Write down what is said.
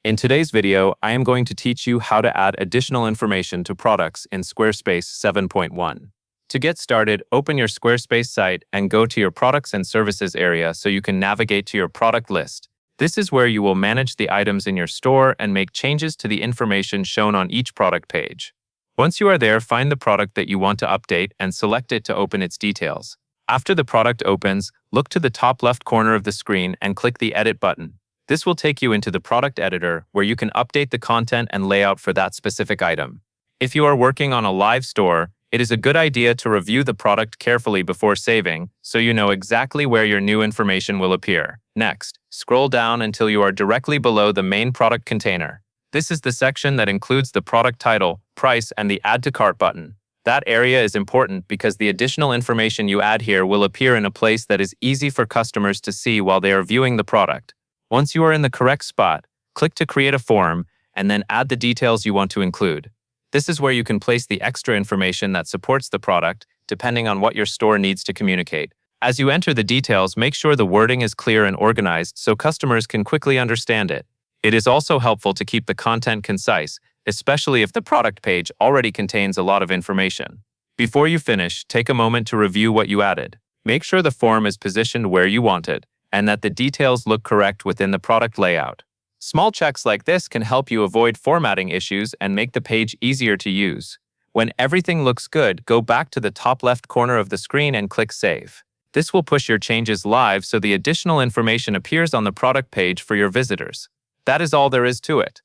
In today's video, I am going to teach you how to add additional information to products in Squarespace 7.1. To get started, open your Squarespace site and go to your Products and Services area so you can navigate to your product list. This is where you will manage the items in your store and make changes to the information shown on each product page. Once you are there, find the product that you want to update and select it to open its details. After the product opens, look to the top left corner of the screen and click the Edit button. This will take you into the product editor where you can update the content and layout for that specific item. If you are working on a live store, it is a good idea to review the product carefully before saving so you know exactly where your new information will appear. Next, scroll down until you are directly below the main product container. This is the section that includes the product title, price, and the Add to Cart button. That area is important because the additional information you add here will appear in a place that is easy for customers to see while they are viewing the product. Once you are in the correct spot, click to create a form and then add the details you want to include. This is where you can place the extra information that supports the product, depending on what your store needs to communicate. As you enter the details, make sure the wording is clear and organized so customers can quickly understand it. It is also helpful to keep the content concise, especially if the product page already contains a lot of information. Before you finish, take a moment to review what you added. Make sure the form is positioned where you want it, and that the details look correct within the product layout. Small checks like this can help you avoid formatting issues and make the page easier to use. When everything looks good, go back to the top left corner of the screen and click Save. This will push your changes live so the additional information appears on the product page for your visitors. That is all there is to it.